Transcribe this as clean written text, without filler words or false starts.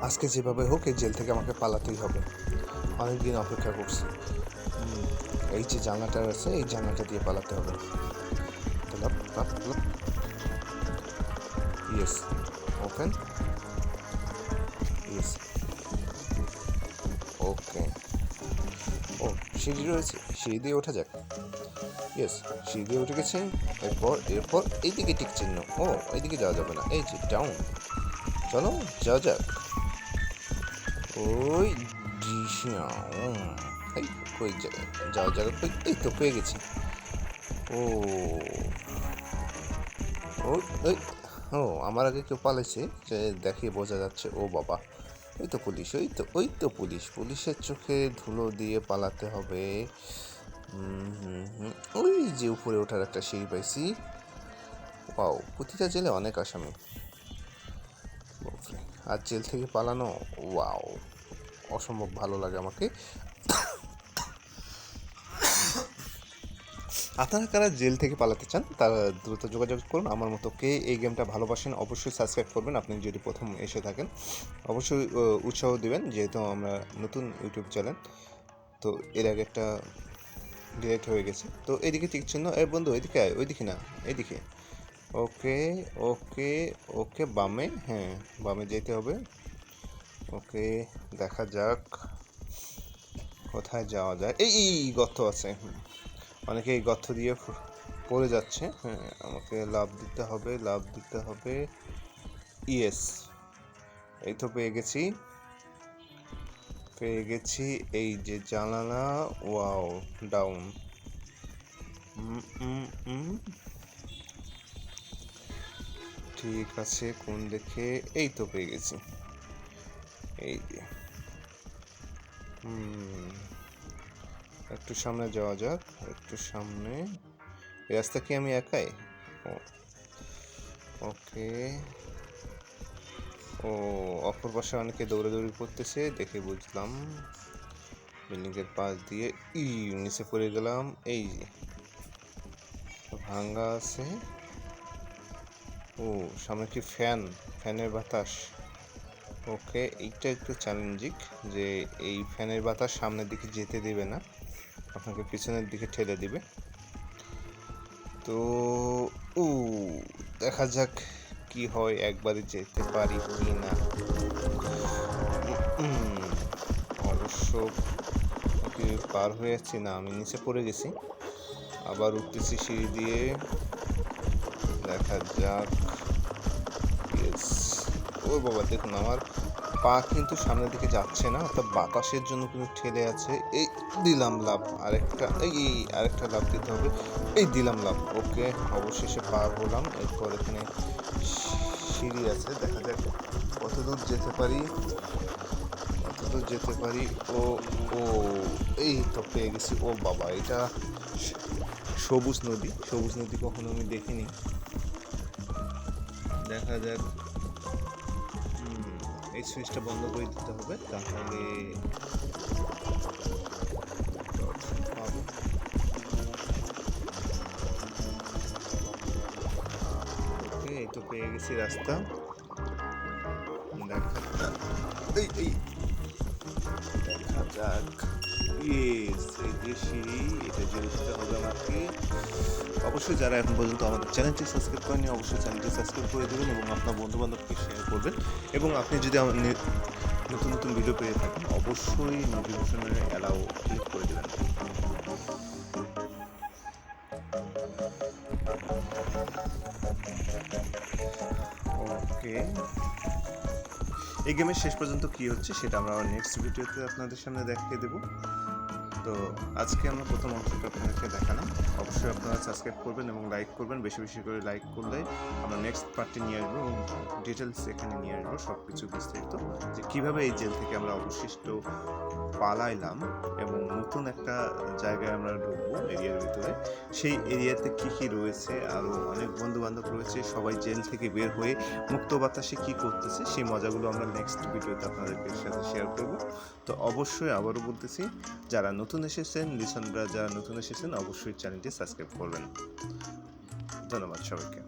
আজকে যেভাবে হোক এই জেল থেকে আমাকে পালাতেই হবে। অনেক দিন অপেক্ষা করছি। এই যে জানলাটা আছে, এই জানলাটা দিয়ে পালাতে হবে। Yes, open. ইয়েস, ওকে। ও, সিঁড়ি রয়েছে, সিঁড়ি দিয়ে ওঠা যাক। ইয়েস, সিঁড়ি দিয়ে উঠে গেছে। এরপর এইদিকে টিক চিহ্ন। ও, এইদিকে যাওয়া যাবে না, এই যে ডাউন। চলো যাওয়া যাক। ওই এই কই যাওয়া যাবে, কই? এই তো পেয়ে গেছি। ও ওই ও, আমার আগে কেউ পালাইছে, যে দেখে বোঝা যাচ্ছে। ও বাবা, ওই তো পুলিশ, ওই তো পুলিশের চোখে ধুলো দিয়ে পালাতে হবে। ওই যে উপরে ওঠার একটা সিঁড়ি পাইছি। ওয়াও, প্রতিটা জেলে অনেক আসামি। আর জেল থেকে পালানো, ওয়াও, অসম্ভব ভালো লাগে আমাকে। আপনারা কারা জেল থেকে পালাতে চান তারা দ্রুত যোগাযোগ করুন। আমার মতো কে এই গেমটা ভালোবাসেন অবশ্যই সাবস্ক্রাইব করবেন। আপনি যদি প্রথম এসে থাকেন অবশ্যই উৎসাহ দিবেন, যেহেতু আমরা নতুন ইউটিউব চ্যানেল। তো এর আগে একটা ডিলেট হয়ে গেছে। তো এদিকে ঠিক চিহ্ন। এর বন্ধু এদিকে আয়, ওইদিকে না, এদিকে। ওকে ওকে ওকে, বামে, হ্যাঁ বামে যেতে হবে। ওকে, দেখা যাক কোথায় যাওয়া যায়। এই গর্ত আছে, অনেকে এই গর্ত দিয়ে পড়ে যাচ্ছে। হ্যাঁ, আমাকে লাফ দিতে হবে। ইয়েস, এই তো পেয়ে গেছি। এই যে জানালা, ওয়াও, ডাউন। ঠিক আছে, কোন দেখে? এই তো পেয়ে গেছি। এই যে একটু সামনে যাওয়া যাক, একটু সামনে। এই রাস্তা কি আমি একাই? ওকে। ও, অপর পাশে অনেকে দৌড়াদৌড়ি করতেছে দেখে বুঝলাম। বিল্ডিংয়ের পাশ দিয়ে নিচে পড়ে গেলাম। এই যে ভাঙ্গা আছে। ও, সামনে একটি ফ্যানের বাতাস। ওকে, এইটা একটু চ্যালেঞ্জিং, যে এই ফ্যানের বাতাস সামনের দিকে যেতে দেবে না, আপনাকে পিছনের দিকে ঠেলে দিবে। তো দেখা যাক কি হয়, একবারে যেতে পারি কি না। অবশ্য ওকে পার হয়ে যাচ্ছি না, আমি নিচে পড়ে গেছি। আবার উঠতেছি সিঁড়ি দিয়ে, দেখা যাক। ও বাবা, দেখুন আমার পা কিন্তু সামনের দিকে যাচ্ছে না, অর্থাৎ বাতাসের জন্য কিন্তু ঠেলে আছে। এই দিলাম লাভ, আরেকটা লাভ দিতে হবে। এই দিলাম লাভ। ওকে, অবশেষে পার হলাম। এরপর এখানে সিঁড়ি আছে, দেখা যাক কতদূর যেতে পারি। ও ও, এই তো পেয়ে গেছি। ও বাবা, এটা সবুজ নদী কখনো আমি দেখিনি। দেখা যাক। এই সুইচটা বন্ধ করে দিতে হবে, তাহলে পাবো। ওকে, এই তো পেয়ে গেছি রাস্তা। দেখা যাক। ইয়েস, এই যে সিঁড়ি, এটা যে উঠতে হবে আমাকে। অবশ্যই যারা এখন পর্যন্ত আমাদের চ্যানেলটি সাবস্ক্রাইব করেনি অবশ্যই চ্যানেলটি সাবস্ক্রাইব করে দেবেন এবং আপনার বন্ধুবান্ধবকে শেয়ার করবেন। এবং আপনি যদি নতুন নতুন ভিডিও পেয়ে থাকেন অবশ্যই নোটিফিকেশনে অ্যালাউ ক্লিক করে দেবেন। ওকে, এই গেমের শেষ পর্যন্ত কী হচ্ছে সেটা আমরা নেক্সট ভিডিওতে আপনাদের সামনে দেখিয়ে দেবো। তো আজকে আমরা প্রথম অংশটা আপনাদেরকে দেখালাম। অবশ্যই আপনারা সাবস্ক্রাইব করবেন এবং লাইক করবেন। বেশি বেশি করে লাইক করলে আমরা নেক্সট পার্টটি নিয়ে আসবো এবং ডিটেলস এখানে নিয়ে আসবো সব কিছু বিস্তারিত, যে কীভাবে এই জেল থেকে আমরা অবশিষ্ট পালাইলাম এবং নতুন একটা জায়গায় আমরা ঢুকবো এরিয়ার ভিতরে। সেই এরিয়াতে কী কী রয়েছে, আরও অনেক বন্ধুবান্ধব রয়েছে, সবাই জেল থেকে বের হয়ে মুক্ত বাতাসে কী করতেছে, সেই মজাগুলো আমরা নেক্সট ভিডিওতে আপনাদেরকে সাথে শেয়ার করবো। তো অবশ্যই আবারও বলতেছি, যারা নতুন এসেছেন, লিসনরা যারা নতুন এসেছেন অবশ্যই চ্যানেলটি সাবস্ক্রাইব করবেন। ধন্যবাদ সবাইকে।